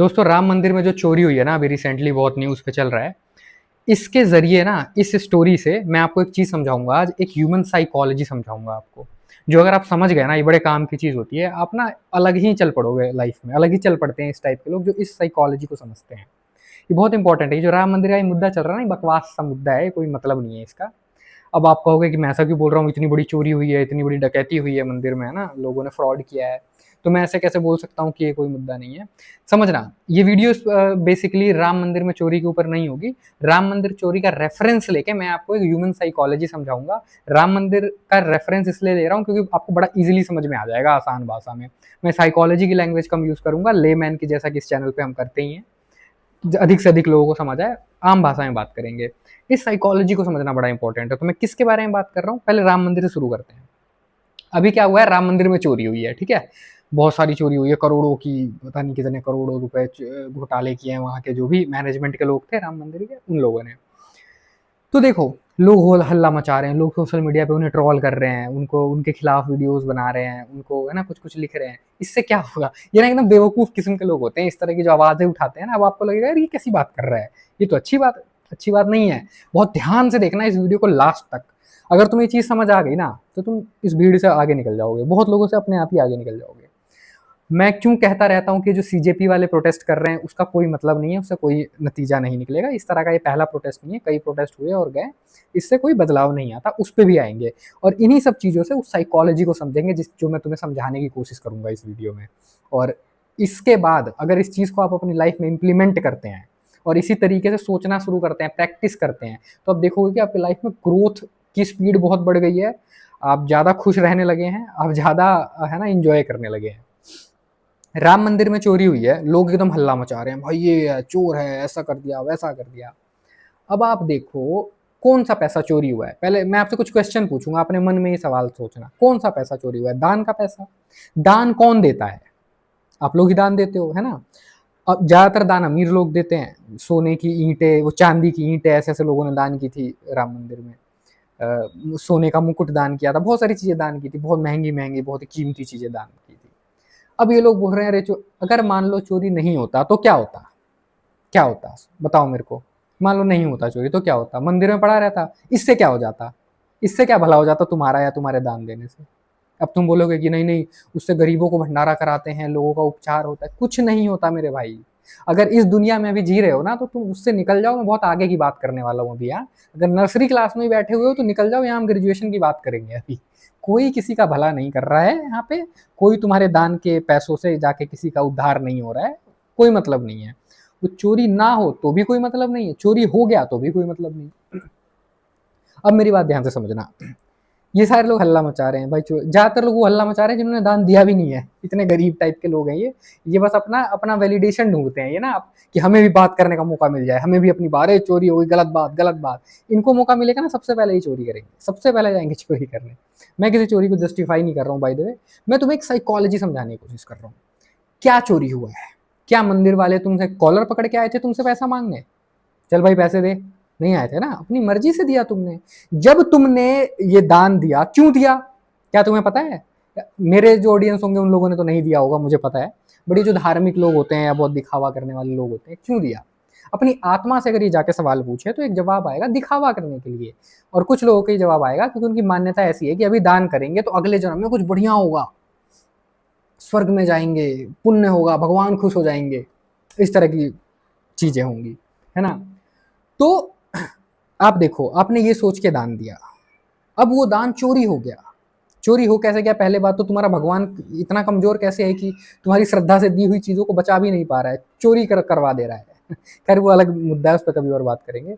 दोस्तों राम मंदिर में जो चोरी हुई है ना, अभी रिसेंटली बहुत न्यूज़ पे चल रहा है। इसके ज़रिए ना, इस स्टोरी से मैं आपको एक चीज़ समझाऊँगा आज, एक ह्यूमन साइकोलॉजी समझाऊँगा आपको। जो अगर आप समझ गए ना, ये बड़े काम की चीज़ होती है। आप ना अलग ही चल पड़ोगे लाइफ़ में, अलग ही चल पड़ते हैं इस टाइप के लोग जो इस साइकोलॉजी को समझते हैं। ये बहुत इंपॉर्टेंट है। ये जो राम मंदिर का ये मुद्दा चल रहा है ना, ये बकवास सा मुद्दा है, कोई मतलब नहीं है इसका। अब आप कहोगे कि मैं ऐसा क्यों बोल रहा हूँ, इतनी बड़ी चोरी हुई है, इतनी बड़ी डकैती हुई है मंदिर में, है ना? लोगों ने फ्रॉड किया है। तो मैं ऐसे कैसे बोल सकता हूँ कि ये कोई मुद्दा नहीं है? समझना, ये वीडियो बेसिकली राम मंदिर में चोरी के ऊपर नहीं होगी। राम मंदिर चोरी का रेफरेंस लेके मैं आपको एक ह्यूमन साइकोलॉजी समझाऊँगा। राम मंदिर का रेफरेंस इसलिए ले रहा हूँ क्योंकि आपको बड़ा ईज़िली समझ में आ जाएगा आसान भाषा में। मैं साइकोलॉजी की लैंग्वेज कम यूज़ करूँगा, लेमैन की, जैसा कि इस चैनल पे हम करते ही हैं। अधिक से अधिक लोगों को समझ आए, आम भाषा में बात करेंगे। इस साइकोलॉजी को समझना बड़ा इंपॉर्टेंट है। तो मैं किसके बारे में बात कर रहा हूँ? पहले राम मंदिर से शुरू करते हैं। अभी क्या हुआ है, राम मंदिर में चोरी हुई है, ठीक है? बहुत सारी चोरी हुई है, करोड़ों की, पता नहीं कितने करोड़ों रुपए घोटाले किए हैं वहाँ के जो भी मैनेजमेंट के लोग थे राम मंदिर के, उन लोगों ने। तो देखो, लोग होल हल्ला मचा रहे हैं, लोग सोशल मीडिया पे उन्हें ट्रोल कर रहे हैं, उनको उनके खिलाफ वीडियोस बना रहे हैं, उनको है ना कुछ-कुछ लिख रहे हैं। इससे क्या होगा? ये ना एकदम बेवकूफ़ किस्म के लोग होते हैं, इस तरह की जो आवाज़ें उठाते हैं ना, अब आपको लगेगा यार ये कैसी बात कर रहा है? ये तो अच्छी बात नहीं है। बहुत ध्यान से देखना इस वीडियो को लास्ट तक। अगर तुम्हें ये चीज़ समझ आ गई ना, तो तुम इस भीड़ से आगे निकल जाओगे। बहुत लोगों से अपने आप ही आगे निकल जाओगे। मैं क्यों कहता रहता हूँ कि जो सीजेपी वाले प्रोटेस्ट कर रहे हैं उसका कोई मतलब नहीं है, उससे कोई नतीजा नहीं निकलेगा। इस तरह का ये पहला प्रोटेस्ट नहीं है, कई प्रोटेस्ट हुए और गए, इससे कोई बदलाव नहीं आता, उस पे भी आएँगे। और इन्हीं सब चीज़ों से उस साइकोलॉजी को समझेंगे जो मैं तुम्हें समझाने की कोशिश करूँगा इस वीडियो में। और इसके बाद अगर इस चीज़ को आप अपनी लाइफ में इम्प्लीमेंट करते हैं और इसी तरीके से सोचना शुरू करते हैं, प्रैक्टिस करते हैं, तो आप देखोगे कि आपकी लाइफ में ग्रोथ की स्पीड बहुत बढ़ गई है, आप ज़्यादा खुश रहने लगे हैं, आप ज़्यादा है ना एन्जॉय करने लगे हैं। राम मंदिर में चोरी हुई है, लोग एकदम हल्ला मचा रहे हैं, भाई ये है, चोर है, ऐसा कर दिया, वैसा कर दिया। अब आप देखो, कौन-सा पैसा चोरी हुआ है? पहले मैं आपसे कुछ क्वेश्चन पूछूँगा, अपने मन में ये सवाल सोचना, कौन-सा पैसा चोरी हुआ है? दान का पैसा? दान कौन देता है? आप लोग ही दान देते हो, है ना? अब ज़्यादातर दान अमीर लोग देते हैं, सोने की ईंटें, वो चांदी की ईंटें ऐसे-ऐसे लोगों ने दान की थी राम मंदिर में। सोने का मुकुट दान किया था, बहुत सारी चीज़ें दान की थी, बहुत महँगी-महँगी, बहुत ही कीमती चीज़ें दान की थी। अब ये लोग बोल रहे हैं अरे अगर मान लो चोरी नहीं होता तो क्या होता? क्या होता? बताओ मेरे को। मान लो नहीं होता चोरी तो क्या होता? मंदिर में पड़ा रहता, इससे क्या हो जाता? इससे क्या भला हो जाता तुम्हारा या तुम्हारे दान देने से? अब तुम बोलोगे कि नहीं-नहीं, उससे गरीबों को भंडारा कराते हैं, लोगों का उपचार होता है, कुछ नहीं होता मेरे भाई। अगर इस दुनिया में अभी जी रहे हो ना तो तुम उससे निकल जाओ, मैं बहुत आगे की बात करने वाला हूँ अभी, हाँ। अगर नर्सरी क्लास में ही बैठे हुए हो तो निकल जाओ, यहाँ हम ग्रेजुएशन की बात करेंगे अभी। कोई किसी का भला नहीं कर रहा है यहाँ पे, कोई तुम्हारे दान के पैसों से जाके किसी का उद्धार नहीं हो रहा है, कोई मतलब नहीं है। वो चोरी ना हो तो भी कोई मतलब नहीं है, चोरी हो गया तो भी कोई मतलब नहीं। अब मेरी बात ध्यान से समझना। ये सारे लोग हल्ला मचा रहे हैं भाई, ज़्यादातर लोग वो हल्ला मचा रहे हैं जिन्होंने दान दिया भी नहीं है, इतने गरीब टाइप के लोग हैं ये बस अपना अपना वैलिडेशन ढूंढते हैं, ये ना कि हमें भी बात करने का मौका मिल जाए, हमें भी अपनी बारे चोरी हो गई, गलत बात। इनको मौका मिलेगा ना, सबसे पहले ही चोरी करेंगे, सबसे पहले जाएंगे चोरी करने। मैं किसी चोरी को जस्टिफाई नहीं कर रहा हूँ बाय द वे, मैं तुम्हें एक साइकोलॉजी समझाने की कोशिश कर रहा हूँ। क्या चोरी हुआ है? क्या मंदिर वाले तुमसे कॉलर पकड़ के आए थे तुमसे पैसा मांगने? चल भाई पैसे दे, नहीं आए थे ना, अपनी मर्जी से दिया तुमने। जब तुमने ये दान दिया, क्यों दिया? क्या तुम्हें पता है? मेरे जो ऑडियंस होंगे उन लोगों ने तो नहीं दिया होगा, मुझे पता है। बट ये जो धार्मिक लोग होते हैं या बहुत दिखावा करने वाले लोग होते हैं, क्यों दिया? अपनी आत्मा से अगर ये जाके सवाल पूछे तो एक जवाब आएगा दिखावा करने के लिए। और कुछ लोगों का जवाब आएगा क्योंकि उनकी मान्यता ऐसी है कि अभी दान करेंगे तो अगले जन्म में कुछ बढ़िया होगा, स्वर्ग में जाएंगे, पुण्य होगा, भगवान खुश हो जाएंगे, इस तरह की चीजें होंगी, है ना? तो आप देखो, आपने ये सोच के दान दिया, अब वो दान चोरी हो गया। चोरी हो कैसे गया? पहले बात तो तुम्हारा भगवान इतना कमजोर कैसे है कि तुम्हारी श्रद्धा से दी हुई चीजों को बचा भी नहीं पा रहा है, चोरी करवा दे रहा है। खैर वो अलग मुद्दा है, उस पर कभी और बात करेंगे।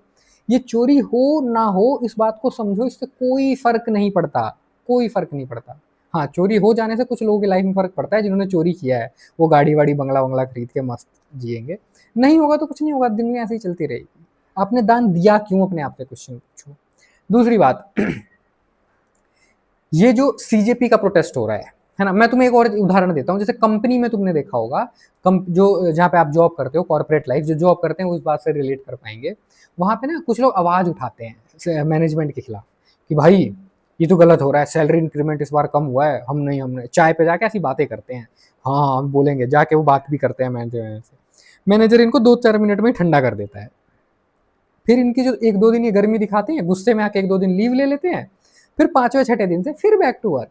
ये चोरी हो ना हो इस बात को समझो, इससे कोई फर्क नहीं पड़ता, कोई फर्क नहीं पड़ता। हाँ, चोरी हो जाने से कुछ लोगों की लाइफ में फर्क पड़ता है, जिन्होंने चोरी किया है वो गाड़ी वाड़ी बंगला बंगला खरीद के मस्त जिएंगे। नहीं होगा तो कुछ नहीं होगा, दिन में ऐसे ही चलती रहेगी। आपने दान दिया क्यों, अपने आप से क्वेश्चन पूछो। दूसरी बात, ये जो सीजेपी का प्रोटेस्ट हो रहा है ना, मैं तुम्हें एक और उदाहरण देता हूँ। जैसे कंपनी में तुमने देखा होगा, जो जहाँ पे आप जॉब करते हो, कॉर्पोरेट लाइफ, जो जॉब करते हैं वो इस बात से रिलेट कर पाएंगे। वहाँ पे ना कुछ लोग आवाज उठाते हैं मैनेजमेंट के खिलाफ कि भाई ये तो गलत हो रहा है, सैलरी इंक्रीमेंट इस बार कम हुआ है, हमने चाय पे जाके ऐसी बातें करते हैं। हाँ हम बोलेंगे, जाके वो बात भी करते हैं मैनेजर से। मैनेजर इनको 2-4 मिनट में ठंडा कर देता है। फिर इनकी जो 1-2 दिन ये गर्मी दिखाते हैं, गुस्से में आके 1-2 दिन लीव ले लेते हैं, फिर 5वें-6ठे दिन से फिर बैक टू वर्क।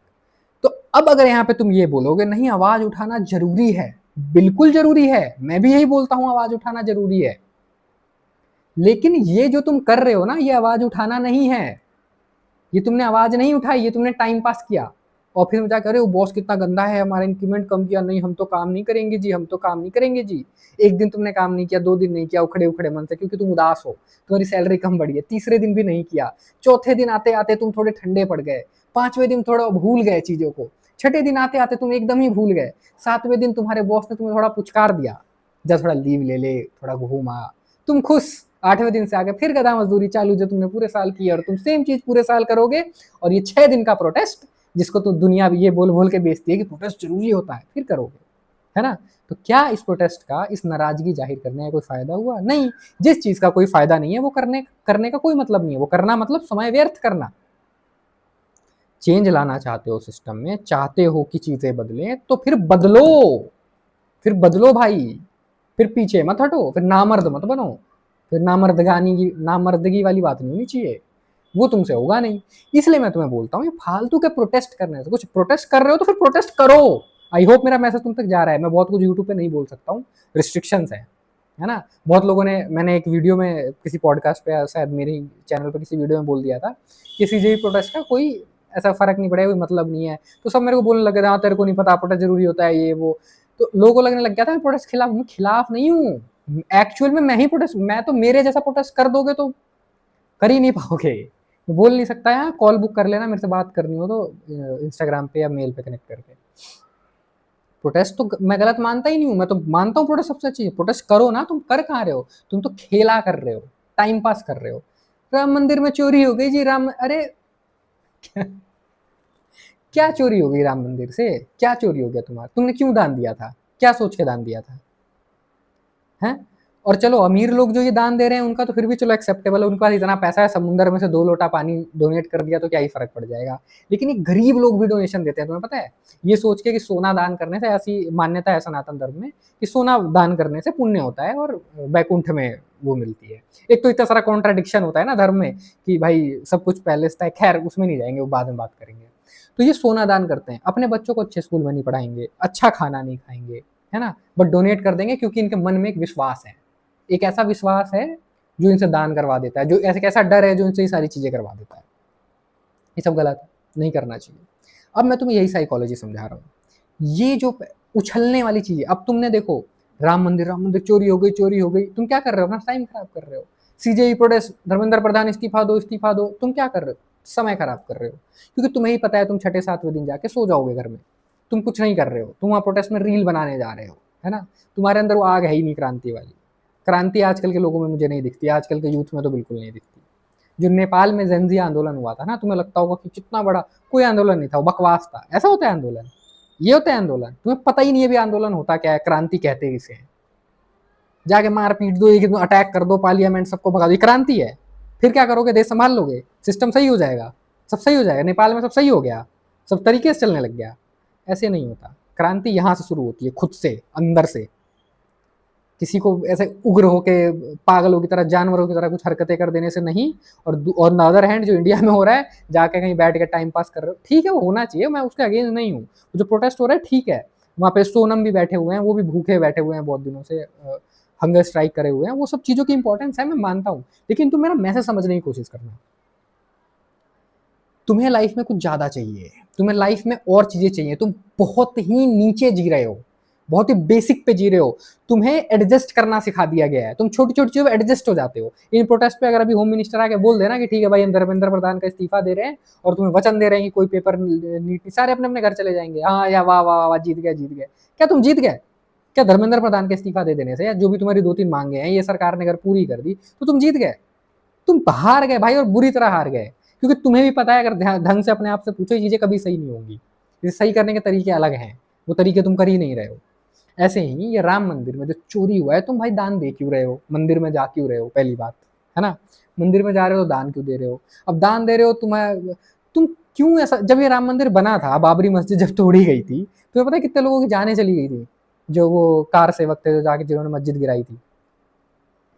तो अब अगर यहाँ पे तुम ये बोलोगे नहीं आवाज उठाना जरूरी है, बिल्कुल जरूरी है, मैं भी यही बोलता हूँ आवाज उठाना जरूरी है, लेकिन ये जो तुम कर रहे हो ना, ये आवाज उठाना नहीं है, ये तुमने आवाज नहीं उठाई, ये तुमने टाइम पास किया। और फिर क्या करे, वो बॉस कितना गंदा है, हमारा इंक्रीमेंट कम किया, नहीं हम तो काम नहीं करेंगे जी, हम तो काम नहीं करेंगे जी। एक दिन तुमने काम नहीं किया, 2 दिन नहीं किया उखड़े उखड़े मन से, क्योंकि तुम उदास हो, तुम्हारी सैलरी कम बढ़ी है, तीसरे दिन भी नहीं किया, चौथे दिन आते आते तुम थोड़े ठंडे पड़ गए, 5वें दिन थोड़ा भूल गए चीजों को, 6ठे दिन आते आते तुम एकदम ही भूल गए, 7वें दिन तुम्हारे बॉस ने तुम्हें थोड़ा पुचकार दिया, जा थोड़ा लीव ले ले, थोड़ा घूमा, तुम खुश, 8वें दिन से आगे फिर गधा मजदूरी चालू जो तुमने पूरे साल की है, और तुम सेम चीज पूरे साल करोगे, और ये 6 दिन का प्रोटेस्ट जिसको तो दुनिया भी ये बोल बोल के बेचती है कि प्रोटेस्ट जरूरी होता है, फिर करोगे, है ना। तो क्या इस प्रोटेस्ट का, इस नाराजगी जाहिर करने का कोई फायदा हुआ? नहीं। जिस चीज का कोई फायदा नहीं है वो करने करने का कोई मतलब नहीं है, वो करना मतलब समय व्यर्थ करना। चेंज लाना चाहते हो सिस्टम में, चाहते हो कि चीजें बदलें, तो फिर बदलो, फिर बदलो भाई, फिर पीछे मत हटो, फिर नामर्द मत बनो, फिर नामर्दगी वाली बात नहीं होनी चाहिए, वो तुमसे होगा नहीं। इसलिए मैं तुम्हें बोलता हूँ, ये फालतू के प्रोटेस्ट करने से, कुछ प्रोटेस्ट कर रहे हो तो फिर प्रोटेस्ट करो। आई होप मेरा मैसेज तुम तक जा रहा है। मैं बहुत कुछ यूट्यूब पे नहीं बोल सकता हूँ, रिस्ट्रिक्शंस है ना। बहुत लोगों ने, मैंने एक वीडियो में किसी पॉडकास्ट पे, शायद मेरे चैनल पे किसी वीडियो में बोल दिया था कि सीजेई प्रोटेस्ट का कोई ऐसा फर्क नहीं पड़ेगा, कोई मतलब नहीं है। तो सब मेरे को बोलने लगे थे, हाँ तेरे को नहीं पता प्रोटेस्ट जरूरी होता है ये वो। तो लोगों को लगने लग गया था मैं प्रोटेस्ट खिलाफ हूँ, खिलाफ नहीं हूँ, एक्चुअल में मैं ही प्रोटेस्ट, मैं तो मेरे जैसा प्रोटेस्ट कर दोगे तो कर ही नहीं पाओगे, बोल नहीं सकता है। कॉल बुक कर लेना, मेरे से बात करनी हो तो इंस्टाग्राम पे या मेल पे कनेक्ट करके। प्रोटेस्ट तो मैं गलत मानता ही नहीं हूँ, मैं तो मानता हूँ प्रोटेस्ट सबसे अच्छी है। प्रोटेस्ट करो ना, तुम कर कहाँ रहे हो, तुम तो खेला कर रहे हो, टाइम पास कर रहे हो। राम मंदिर में चोरी हो गई जी, राम, अरे क्या चोरी हो गई राम मंदिर से, क्या चोरी हो गया तुम्हारा, तुमने क्यों दान दिया था, क्या सोच के दान दिया था, हैं? और चलो अमीर लोग जो ये दान दे रहे हैं उनका तो फिर भी चलो एक्सेप्टेबल है, उनके पास इतना पैसा है, समुद्र में से 2 लोटा पानी डोनेट कर दिया तो क्या ही फर्क पड़ जाएगा। लेकिन ये गरीब लोग भी डोनेशन देते हैं, तुम्हें पता है, ये सोच के कि सोना दान करने से, ऐसी मान्यता है सनातन धर्म में कि सोना दान करने से पुण्य होता है और बैकुंठ में वो मिलती है। एक तो इतना सारा कॉन्ट्राडिक्शन होता है ना धर्म में कि भाई सब कुछ पहले से, खैर उसमें नहीं जाएंगे, वो बाद में बात करेंगे। तो ये सोना दान करते हैं, अपने बच्चों को अच्छे स्कूल में नहीं पढ़ाएंगे, अच्छा खाना नहीं खाएंगे, है ना, बट डोनेट कर देंगे क्योंकि इनके मन में एक विश्वास है, एक ऐसा विश्वास है जो इनसे दान करवा देता है, जो ऐसे कैसा डर है जो इनसे ये सारी चीजें करवा देता है। ये सब गलत है, नहीं करना चाहिए। अब मैं तुम्हें यही साइकोलॉजी समझा रहा हूँ, ये जो उछलने वाली चीज है। अब तुमने देखो, राम मंदिर चोरी हो गई, चोरी हो गई, तुम क्या कर रहे हो, अपना टाइम खराब कर रहे हो। सीजेई प्रोटेस्ट, धर्मेंद्र प्रधान इस्तीफा दो, इस्तीफा दो, तुम क्या कर रहे हो, समय खराब कर रहे हो, क्योंकि तुम्हें ही पता है तुम 6ठे-7वें दिन जाके सो जाओगे घर में, तुम कुछ नहीं कर रहे हो, तुम वहां प्रोटेस्ट में रील बनाने जा रहे हो, है ना। तुम्हारे अंदर वो आग है ही नहीं क्रांति वाली। क्रांति आजकल के लोगों में मुझे नहीं दिखती, आजकल के यूथ में तो बिल्कुल नहीं दिखती। जो नेपाल में जेनजी आंदोलन हुआ था ना, तुम्हें लगता होगा कि कितना बड़ा, कोई आंदोलन नहीं था, वो बकवास था। ऐसा होता है आंदोलन, ये होता है आंदोलन, तुम्हें पता ही नहीं है भी आंदोलन होता क्या है, क्रांति कहते हैं इसे। जाके मार पीट दो, एक अटैक कर दो, पार्लियामेंट सबको भगा दो, क्रांति है। फिर क्या करोगे, देश संभाल लोगे, सिस्टम सही हो जाएगा, सब सही हो जाएगा, नेपाल में सब सही हो गया, सब तरीके से चलने लग गया। ऐसे नहीं होता, क्रांति यहाँ से शुरू होती है, खुद से, अंदर से। किसी को ऐसे उग्र होके, पागलों की तरह, जानवरों की तरह कुछ हरकतें कर देने से नहीं। और न अदर हैंड जो इंडिया में हो रहा है, जाके कहीं बैठ के टाइम पास कर रहे हो, ठीक है वो होना चाहिए, मैं उसके अगेंस्ट नहीं हूँ। जो प्रोटेस्ट हो रहा है ठीक है, वहाँ पे सोनम भी बैठे हुए हैं, वो भी भूखे बैठे हुए हैं बहुत दिनों से, हंगर स्ट्राइक करे हुए हैं, वो सब चीज़ों की इंपॉर्टेंस है, मैं मानता हूँ। लेकिन तुम मेरा मैसेज समझने की कोशिश करना, तुम्हें लाइफ में कुछ ज़्यादा चाहिए, तुम्हें लाइफ में और चीज़ें चाहिए, तुम बहुत ही नीचे जी रहे हो, बहुत ही बेसिक पे जी रहे हो, तुम्हें एडजस्ट करना सिखा दिया गया है, तुम छोटी छोटी चीज़ों में एडजस्ट हो जाते हो। इन प्रोटेस्ट पे अगर अभी होम मिनिस्टर आके बोल देना कि ठीक है भाई हम धर्मेंद्र प्रधान का इस्तीफा दे रहे हैं और तुम्हें वचन दे रहे हैं कि कोई पेपर नीट, सारे अपने अपने घर चले जाएंगे, हाँ या वाह वाह वाह, जीत गए जीत गए। क्या तुम जीत गए? क्या धर्मेंद्र प्रधान के इस्तीफा दे देने से, या जो भी तुम्हारी 2-3 मांगे हैं ये सरकार ने अगर पूरी कर दी तो तुम जीत गए? तुम हार गए भाई, और बुरी तरह हार गए, क्योंकि तुम्हें भी पता है अगर ढंग से अपने आप से पूछो, चीजें कभी सही नहीं होंगी, इसे सही करने के तरीके अलग हैं, वो तरीके तुम कर ही नहीं रहे हो। ऐसे ही ये राम मंदिर में जो चोरी हुआ है, तुम भाई दान दे क्यों रहे हो, मंदिर में जा क्यों रहे हो, पहली बात, है ना। मंदिर में जा रहे हो तो दान क्यों दे रहे हो? अब दान दे रहे हो, तुम क्यों ऐसा, जब ये राम मंदिर बना था, बाबरी मस्जिद जब तोड़ी गई थी, तुम्हें पता है कितने लोगों की जानें चली गई थी? जो वो कार सेवक थे जो जाके जिन्होंने मस्जिद गिराई थी,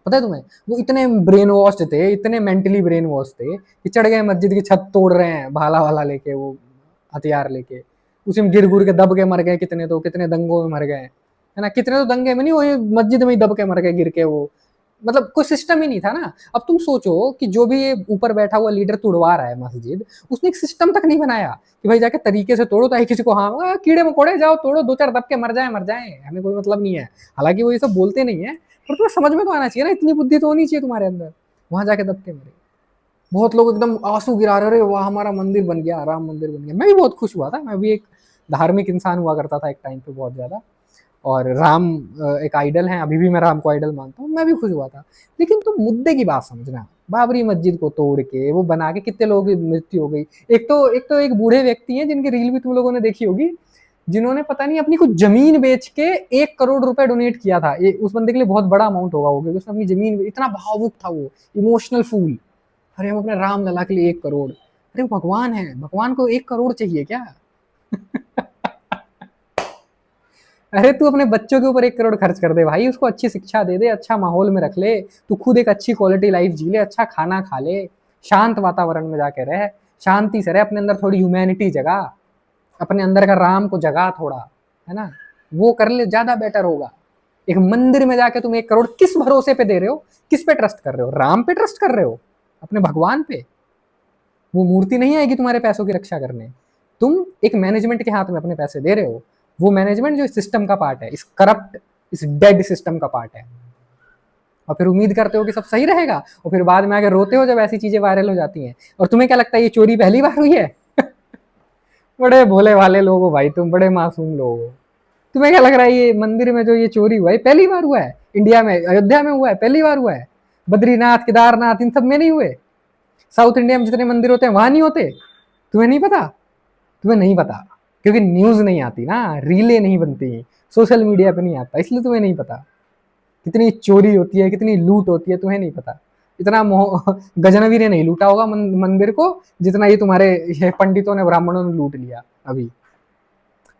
पता है तुम्हें? वो इतने ब्रेन वॉश्ड थे, इतने मेंटली ब्रेन वॉश थे कि चढ़ गए मस्जिद की छत तोड़ रहे हैं भाला वाला लेके, वो हथियार लेके, उसी में गिर गुर के दब के मर गए कितने, तो कितने दंगों में मर गए, है ना? कितने तो दंगे में नहीं, वो मस्जिद में ही दब के मर गए गिर के। वो मतलब कोई सिस्टम ही नहीं था ना। अब तुम सोचो कि जो भी ये ऊपर बैठा हुआ लीडर तुड़वा रहा है मस्जिद, उसने एक सिस्टम तक नहीं बनाया कि भाई जाके तरीके से तोड़ो ताकि किसी को हाँ कीड़े मकोड़े जाओ तोड़ो, दो चार दब के मर जाए, हमें कोई मतलब नहीं है। हालांकि वो ये सब बोलते नहीं है, पर तुम्हें समझ में तो आना चाहिए ना, इतनी बुद्धि तो होनी चाहिए तुम्हारे अंदर। वहां जाके दब के मरे। बहुत लोग एकदम आंसू गिरा रहे, वाह हमारा मंदिर बन गया, राम मंदिर बन गया। मैं भी बहुत खुश हुआ था, मैं भी एक धार्मिक इंसान हुआ करता था एक टाइम पे बहुत ज्यादा, और राम एक आइडल है, अभी भी मैं राम को आइडल मानता हूँ, मैं भी खुश हुआ था। लेकिन तुम मुद्दे की बात समझना, बाबरी मस्जिद को तोड़ के वो बना के कितने लोगों की मृत्यु हो गई। एक बूढ़े व्यक्ति हैं जिनकी रील भी तुम लोगों ने देखी होगी, जिन्होंने पता नहीं अपनी कुछ जमीन बेच के 1 करोड़ रुपए डोनेट किया था। ये उस बंदे के लिए बहुत बड़ा अमाउंट होगा वो, क्योंकि उसने अपनी जमीन, इतना भावुक था वो, इमोशनल फूल। अरे हम अपने राम लला के लिए 1 करोड़, अरे वो भगवान है, भगवान को 1 करोड़ चाहिए क्या? अरे तू अपने बच्चों के ऊपर 1 करोड़ खर्च कर दे भाई, उसको अच्छी शिक्षा दे दे, अच्छा माहौल में रख ले, तू खुद एक अच्छी क्वालिटी लाइफ जी ले, अच्छा खाना खा ले, शांत वातावरण में जाके रह, शांति से रह, अपने अंदर थोड़ी ह्यूमैनिटी जगा, अपने अंदर का राम को जगा थोड़ा, है ना? वो कर ले, ज्यादा बेटर होगा। एक मंदिर में जाके तुम 1 करोड़ किस भरोसे पे दे रहे हो? किस पे ट्रस्ट कर रहे हो? राम पे ट्रस्ट कर रहे हो? अपने भगवान पे? वो मूर्ति नहीं आएगी तुम्हारे पैसों की रक्षा करने। तुम एक मैनेजमेंट के हाथ में अपने पैसे दे रहे हो, वो मैनेजमेंट जो इस सिस्टम का पार्ट है, इस करप्ट, इस डेड सिस्टम का पार्ट है, और फिर उम्मीद करते हो कि सब सही रहेगा, और फिर बाद में आके रोते हो जब ऐसी चीजें वायरल हो जाती हैं। और तुम्हें क्या लगता है ये चोरी पहली बार हुई है? बड़े भोले भाले लोग हो भाई तुम, बड़े मासूम लोग हो। तुम्हें क्या लग रहा है ये मंदिर में जो ये चोरी हुआ है पहली बार हुआ है? इंडिया में अयोध्या में हुआ है, पहली बार हुआ है? बद्रीनाथ, केदारनाथ, इन सब में नहीं हुए? साउथ इंडिया में जितने मंदिर होते हैं वहां नहीं होते? तुम्हें नहीं पता? तुम्हें नहीं पता क्योंकि न्यूज नहीं आती ना, रीलें नहीं बनती, सोशल मीडिया पे नहीं आता, इसलिए तुम्हें नहीं पता। कितनी चोरी होती है, कितनी लूट होती है, तुम्हें नहीं पता। इतना गजनवी ने नहीं लूटा होगा मंदिर को जितना ये तुम्हारे ये पंडितों ने, ब्राह्मणों ने लूट लिया अभी।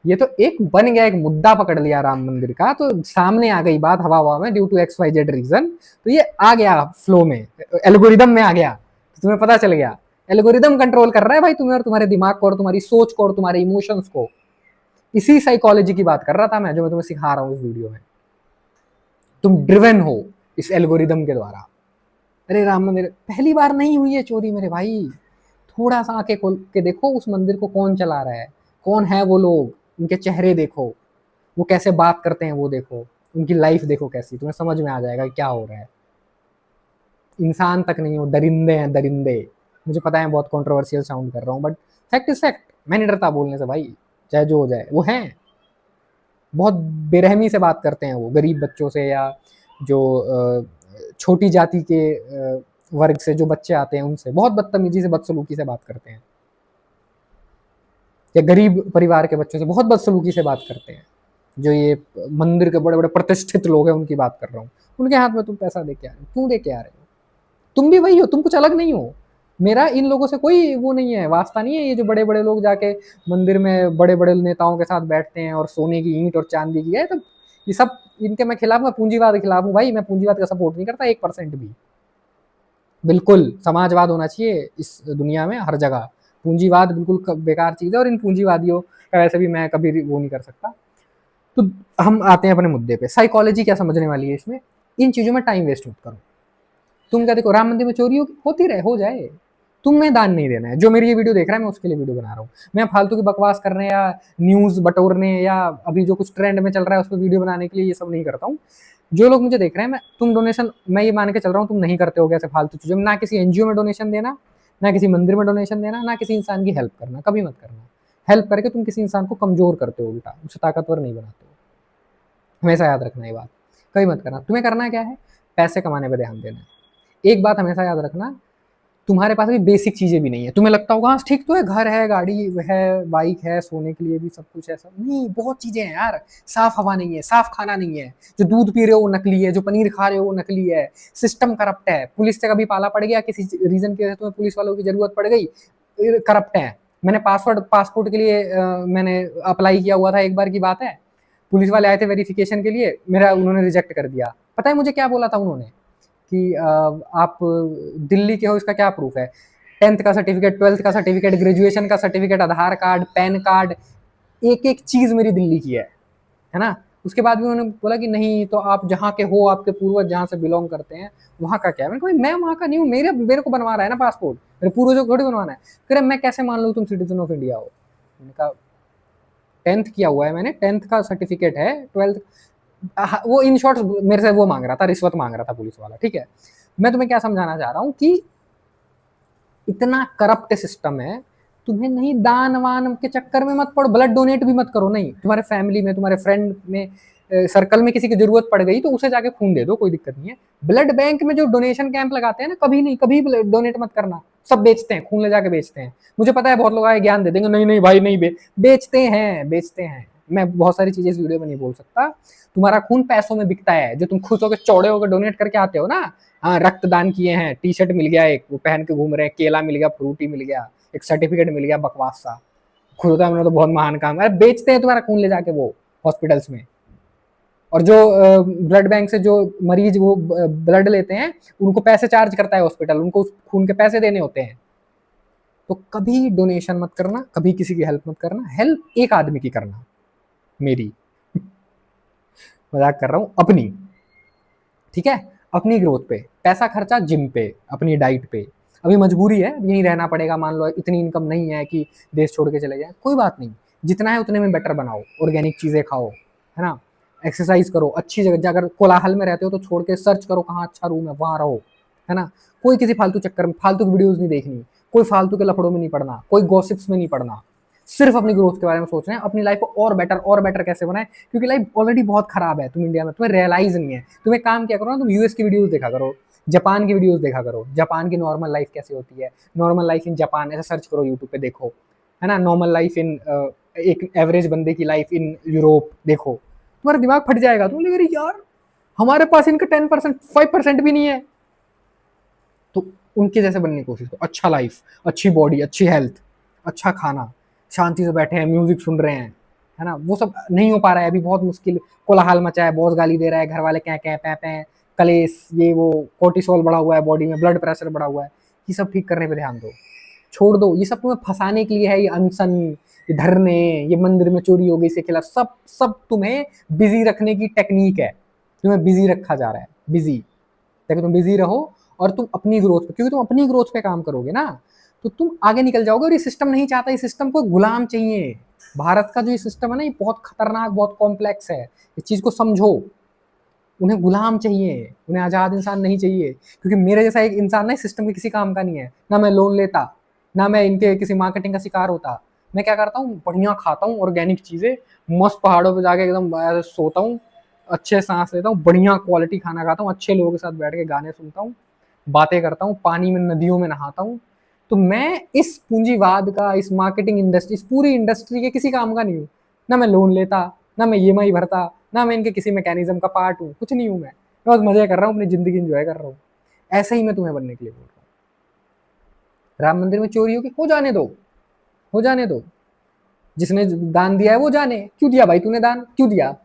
ये तो एक बन गया, एक मुद्दा पकड़ लिया राम मंदिर का, तो सामने आ गई बात हवा हवा में, ड्यू टू XYZ रीजन, तो ये आ गया फ्लो में, एल्गोरिदम में आ गया, तो तुम्हें पता चल गया। एल्गोरिदम कंट्रोल कर रहा है भाई तुम्हें और तुम्हारे दिमाग को और तुम्हारी सोच को और तुम्हारे इमोशंस को। इसी साइकोलॉजी की बात कर रहा था मैं, जो मैं तुम्हें सिखा रहा हूँ इस वीडियो में। तुम ड्रिवन हो इस एल्गोरिदम के द्वारा। अरे राम मंदिर पहली बार नहीं हुई है चोरी मेरे भाई, थोड़ा सा आंखें खोल के देखो उस मंदिर को कौन चला रहा है, कौन है वो लोग, उनके चेहरे देखो, वो कैसे बात करते हैं वो देखो, उनकी लाइफ देखो कैसी, तुम्हें समझ में आ जाएगा क्या हो रहा है। इंसान तक नहीं हो, दरिंदे हैं दरिंदे। मुझे पता है बहुत कंट्रोवर्शियल साउंड कर रहा हूँ, बट फैक्ट इज फैक्ट, मैं नहीं डरता बोलने से भाई, चाहे जो हो जाए। वो हैं, बहुत बेरहमी से बात करते हैं वो गरीब बच्चों से, या जो छोटी जाति के वर्ग से जो बच्चे आते हैं उनसे बहुत बदतमीजी से, बदसलूकी से बात करते हैं, या गरीब परिवार के बच्चों से बहुत बदसलूकी से बात करते हैं। जो ये मंदिर के बड़े बड़े प्रतिष्ठित लोग हैं उनकी बात कर रहा हूँ, उनके हाथ में तुम पैसा दे के आ रहे हो, क्यों दे के आ रहे हो? तुम भी वही हो, तुम कुछ अलग नहीं हो। मेरा इन लोगों से कोई वो नहीं है, वास्ता नहीं है। ये जो बड़े बड़े लोग जाके मंदिर में बड़े बड़े नेताओं के साथ बैठते हैं और सोने की ईंट और चांदी की है, तो ये सब इनके मैं खिलाफ, मैं पूंजीवाद के खिलाफ हूँ भाई, मैं पूंजीवाद का सपोर्ट नहीं करता 1% भी। बिल्कुल समाजवाद होना चाहिए इस दुनिया में हर जगह, पूंजीवाद बिल्कुल बेकार चीज़ है, और इन पूंजीवादियों का वैसे भी मैं कभी वो नहीं कर सकता। तो हम आते हैं अपने मुद्दे पे, साइकोलॉजी क्या समझने वाली है इसमें। इन चीज़ों में टाइम वेस्ट मत करो। तुम क्या देखो, राम मंदिर में चोरी होती रहे, हो जाए, तुम्हें दान नहीं देना है। जो मेरी ये वीडियो देख रहा है मैं उसके लिए वीडियो बना रहा हूँ। मैं फालतू की बकवास करने या न्यूज़ बटोरने या अभी जो कुछ ट्रेंड में चल रहा है उस पर वीडियो बनाने के लिए ये सब नहीं करता हूँ। जो लोग मुझे देख रहे हैं, तुम डोनेशन, मैं ये मान के चल रहा हूँ तुम नहीं करते हो ऐसे फालतू चीज़ों में, ना किसी एनजीओ में डोनेशन देना, ना किसी मंदिर में डोनेशन देना, ना किसी इंसान की हेल्प करना, कभी मत करना। हेल्प करके तुम किसी इंसान को कमजोर करते हो, उल्टा उसे ताकतवर नहीं बनाते हो। हमेशा याद रखना ये बात, कभी मत करना। तुम्हें करना क्या है, पैसे कमाने पर ध्यान देना है। एक बात हमेशा याद रखना, तुम्हारे पास अभी बेसिक चीजें भी नहीं है। तुम्हें लगता होगा हाँ ठीक तो है, घर है, गाड़ी है, बाइक है, सोने के लिए भी सब कुछ है, सब नहीं, बहुत चीजें हैं यार। साफ हवा नहीं है, साफ खाना नहीं है, जो दूध पी रहे हो वो नकली है, जो पनीर खा रहे हो वो नकली है, सिस्टम करप्ट है, पुलिस से कभी पाला पड़ गया, किसी रीजन की वजह से तुम्हें पुलिस वालों की जरूरत पड़ गई, करप्ट है। मैंने पासपोर्ट के लिए मैंने अप्लाई किया हुआ था, एक बार की बात है, पुलिस वाले आए थे वेरिफिकेशन के लिए, मेरा उन्होंने रिजेक्ट कर दिया। पता है मुझे क्या बोला था उन्होंने कि आप दिल्ली के हो, इसका क्या प्रूफ है? 10th का सर्टिफिकेट, 12th का सर्टिफिकेट, ग्रेजुएशन का सर्टिफिकेट, आधार कार्ड, पैन कार्ड, एक एक चीज मेरी दिल्ली की है ना। उसके बाद भी उन्होंने बोला कि नहीं तो आप जहाँ के हो, आपके पूर्वज जहाँ से बिलोंग करते हैं वहाँ का क्या है? मैंने कहा मैं वहाँ का नहीं हूँ, मेरे को बनवा रहा है ना पासपोर्ट, मेरे पूर्वजों को थोड़ी बनवाना है। कह रहे मैं कैसे मान लूँ तुम सिटीजन ऑफ इंडिया हो? मैंने कहा 10th किया हुआ है मैंने, 10th का सर्टिफिकेट है, 12th। वो इन शॉर्ट मेरे से वो मांग रहा था, रिश्वत मांग रहा था पुलिस वाला। ठीक है, मैं तुम्हें क्या समझाना चाह रहा हूँ कि इतना करप्ट सिस्टम है, तुम्हें नहीं दान वान के चक्कर में मत पड़ो, ब्लड डोनेट भी मत करो। नहीं, तुम्हारे फैमिली में, तुम्हारे फ्रेंड में, सर्कल में किसी की जरूरत पड़ गई तो उसे जाके खून दे दो, कोई दिक्कत नहीं है। ब्लड बैंक में जो डोनेशन कैंप लगाते हैं ना, कभी नहीं, कभी डोनेट मत करना। सब बेचते हैं, खून ले जाके बेचते हैं। मुझे पता है बहुत लोग आए ज्ञान दे देंगे, नहीं नहीं भाई नहीं, बेचते हैं, बेचते हैं। मैं बहुत सारी चीजें इस वीडियो में नहीं बोल सकता। तुम्हारा खून पैसों में बिकता है, जो तुम खुश होकर चौड़े होकर डोनेट करके आते हो ना, हाँ रक्तदान किए हैं, टी शर्ट मिल गया एक, वो पहन के घूम रहे हैं, केला मिल गया, फ्रूटी मिल गया, एक सर्टिफिकेट मिल गया बकवास सा, खुद होता है हमने तो बहुत महान काम। अरे बेचते हैं तुम्हारा खून ले जाके वो हॉस्पिटल्स में। और जो ब्लड बैंक से जो मरीज वो ब्लड लेते हैं, उनको पैसे चार्ज करता है हॉस्पिटल, उनको उस खून के पैसे देने होते हैं। तो कभी डोनेशन मत करना, कभी किसी की हेल्प मत करना। हेल्प एक आदमी की करना, मेरी मजाक कर रहा हूँ, अपनी। ठीक है, अपनी ग्रोथ पे पैसा खर्चा, जिम पे, अपनी डाइट पे। अभी मजबूरी है, यहीं रहना पड़ेगा, मान लो इतनी इनकम नहीं है कि देश छोड़ के चले जाए, कोई बात नहीं, जितना है उतने में बेटर बनाओ, ऑर्गेनिक चीजें खाओ, है ना, एक्सरसाइज करो, अच्छी जगह। अगर कोलाहल में रहते हो तो छोड़ के सर्च करो कहाँ अच्छा रूम है, वहां रहो, है ना। कोई किसी फालतू चक्कर में, फालतू की वीडियोज नहीं देखनी, कोई फालतू के लफड़ों में नहीं पड़ना, कोई गॉसिप्स में नहीं पड़ना। सिर्फ अपनी ग्रोथ के बारे में सोच रहे हैं, अपनी लाइफ को और बेटर कैसे बनाए, क्योंकि लाइफ ऑलरेडी बहुत खराब है। तुम इंडिया में, तुम्हें रियलाइज नहीं है। तुम्हें काम क्या करो ना, तुम यूएस की वीडियोस देखा करो, जापान की वीडियोस देखा करो, जापान की नॉर्मल लाइफ कैसे होती है, नॉर्मल लाइफ इन जापान, ऐसा सर्च करो यूट्यूब पे, देखो, है ना। नॉर्मल लाइफ इन एक एवरेज बंदे की लाइफ इन यूरोप देखो, तुम्हारा दिमाग फट जाएगा। तुम लगे यार हमारे पास इनका 10%, 5% भी नहीं है। तो उनके जैसे बनने की कोशिश करो। अच्छा लाइफ, अच्छी बॉडी, अच्छी हेल्थ, अच्छा खाना, शांति से बैठे हैं, म्यूजिक सुन रहे हैं, है ना। वो सब नहीं हो पा रहा है अभी, बहुत मुश्किल। कोलाहल मचा है, बॉस गाली दे रहा है, घर वाले क्या क्या पै पै, कलेश, ये वो, कोर्टिसोल बढ़ा हुआ है बॉडी में, ब्लड प्रेशर बढ़ा हुआ है। ये सब ठीक करने पे ध्यान दो, छोड़ दो। ये सब तुम्हें फंसाने के लिए है, ये अनशन, ये धरने, ये मंदिर में चोरी हो गई इसके खिलाफ, सब सब तुम्हें बिजी रखने की टेक्निक है। तुम्हें बिजी रखा जा रहा है, बिजी, ताकि तुम बिजी रहो और तुम अपनी ग्रोथ पे, क्योंकि तुम अपनी ग्रोथ पे काम करोगे ना तो तुम आगे निकल जाओगे। और ये सिस्टम नहीं चाहता, इस सिस्टम को गुलाम चाहिए। भारत का जो ये सिस्टम है ना, ये बहुत खतरनाक, बहुत कॉम्प्लेक्स है। इस चीज को समझो, उन्हें गुलाम चाहिए, उन्हें आजाद इंसान नहीं चाहिए। क्योंकि मेरे जैसा एक इंसान ना इस सिस्टम के किसी काम का नहीं है। ना मैं लोन लेता, ना मैं इनके किसी मार्केटिंग का शिकार होता। मैं क्या करता हूँ, बढ़िया खाता हूँ ऑर्गेनिक चीजें, मस्त पहाड़ों पे जाके एकदम सोता हूँ, अच्छे सांस लेता हूँ, बढ़िया क्वालिटी खाना खाता हूँ, अच्छे लोगों के साथ बैठ के गाने सुनता हूँ, बातें करता हूँ, पानी में, नदियों में नहाता हूँ। तो मैं इस पूंजीवाद का, इस मार्केटिंग इंडस्ट्री, इस पूरी इंडस्ट्री के किसी काम का नहीं हूँ। ना मैं लोन लेता, ना मैं ईएमआई भरता, ना मैं इनके किसी मैकेनिज्म का पार्ट हूँ, कुछ नहीं हूँ। मैं बस मजे कर रहा हूँ, अपनी जिंदगी एंजॉय कर रहा हूँ। ऐसे ही मैं तुम्हें बनने के लिए बोल रहा हूँ। राम मंदिर में चोरी होगी, हो जाने दो, हो जाने दो। जिसने दान दिया है वो जाने, क्यों दिया भाई तूने दान, क्यों दिया?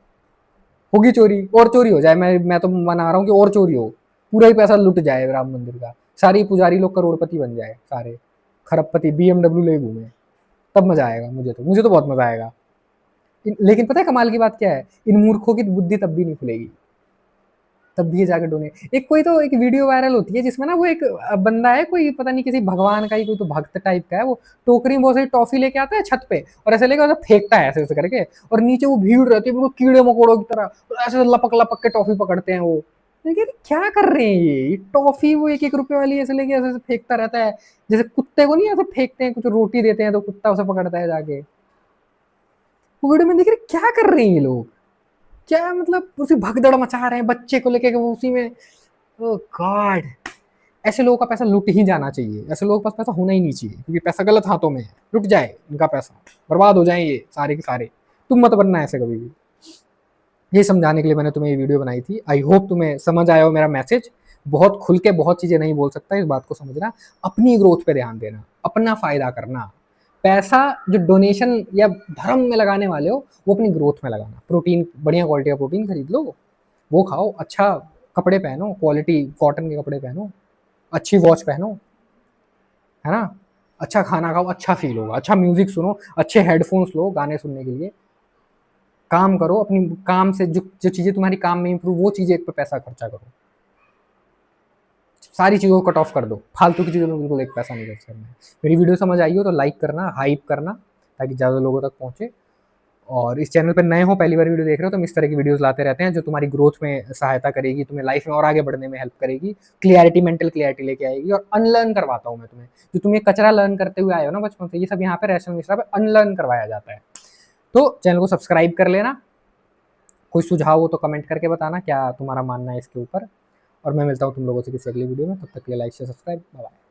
होगी चोरी, और चोरी हो जाए, मैं तो मना रहा हूँ कि और चोरी हो, पूरा ही पैसा लुट जाए राम मंदिर का, सारी पुजारी लोग करोड़पति बन जाए, सारे खरबपति, बीएमडब्ल्यू ले घूमे, तब मजा आएगा। मुझे तो बहुत मजा आएगा। लेकिन पता है कमाल की बात क्या है, इन मूर्खों की बुद्धि तब भी नहीं खुलेगी, तब भी ये जाकर डोनेट। एक कोई तो एक वीडियो वायरल होती है जिसमें ना वो एक बंदा है, कोई पता नहीं किसी भगवान का ही कोई तो भक्त टाइप का है, वो टोकरी में बहुत सारी टॉफी लेके आता है छत पे, और ऐसे लेके फेंकता है ऐसे ऐसे करके, और नीचे वो भीड़ रहती है बिल्कुल कीड़े मकोड़ों की तरह, और ऐसे लपक लपक के टॉफी पकड़ते हैं वो। लेकिन क्या कर रहे हैं ये टॉफी, वो 1-1 रुपए वाली ऐसे लेके ऐसे फेंकता रहता है, जैसे कुत्ते को नहीं ऐसे फेंकते हैं, कुछ रोटी देते हैं तो कुत्ता उसे पकड़ता है जाके। वो वीडियो में देख रहे क्या कर रहे हैं ये लोग, क्या मतलब उसी भगदड़ मचा रहे हैं बच्चे को लेके, वो उसी में। ओह गॉड, ऐसे लोगों का पैसा लुट ही जाना चाहिए, ऐसे लोगों के पास पैसा होना ही नहीं चाहिए, क्योंकि पैसा गलत हाथों में है, लुट जाए इनका पैसा, बर्बाद हो जाए ये सारे के सारे। तुम मत बनना ऐसे कभी भी। ये समझाने के लिए मैंने तुम्हें ये वीडियो बनाई थी। आई होप तुम्हें समझ आया हो मेरा मैसेज। बहुत खुल के बहुत चीजें नहीं बोल सकता, इस बात को समझना, अपनी ग्रोथ पे ध्यान देना, अपना फायदा करना, पैसा जो डोनेशन या धर्म में लगाने वाले हो, वो अपनी ग्रोथ में लगाना। प्रोटीन, बढ़िया क्वालिटी का प्रोटीन खरीद लो, वो खाओ, अच्छा कपड़े पहनो, क्वालिटी कॉटन के कपड़े पहनो, अच्छी वॉच पहनो, है ना? अच्छा खाना खाओ, अच्छा फ़ील होगा, अच्छा म्यूज़िक सुनो, अच्छे हेडफ़ोन्स लो गाने सुनने के लिए। काम करो, अपनी काम से जो जो चीज़ें तुम्हारी काम में इम्प्रूव, वो चीज़ें पे पैसा खर्चा करो। सारी चीज़ों को कट ऑफ कर दो, फालतू की चीज़ों में बिल्कुल एक पैसा नहीं खर्च करना है। मेरी वीडियो समझ आई हो तो लाइक करना, हाइप करना, ताकि ज़्यादा लोगों तक पहुँचे। और इस चैनल पे नए हो, पहली बार वीडियो देख रहे हो, तो हम इस तरह की वीडियोज़ लाते रहते हैं जो तुम्हारी ग्रोथ में सहायता करेगी, तुम्हें लाइफ़ में और आगे बढ़ने में हेल्प करेगी, क्लैरिटी, मेंटल क्लैरिटी लेके आएगी, और अनलर्न करवाता हूँ मैं तुम्हें। जो तुम ये कचरा लर्न करते हुए आए हो ना बचपन से, ये सब यहाँ पे रैशनल मिश्रा पे अनलर्न करवाया जाता है। तो चैनल को सब्सक्राइब कर लेना। कोई सुझाव हो तो कमेंट करके बताना क्या तुम्हारा मानना है इसके ऊपर। और मैं मिलता हूँ तुम लोगों से किसी अगली वीडियो में, तब तक के लिए like share subscribe, bye bye.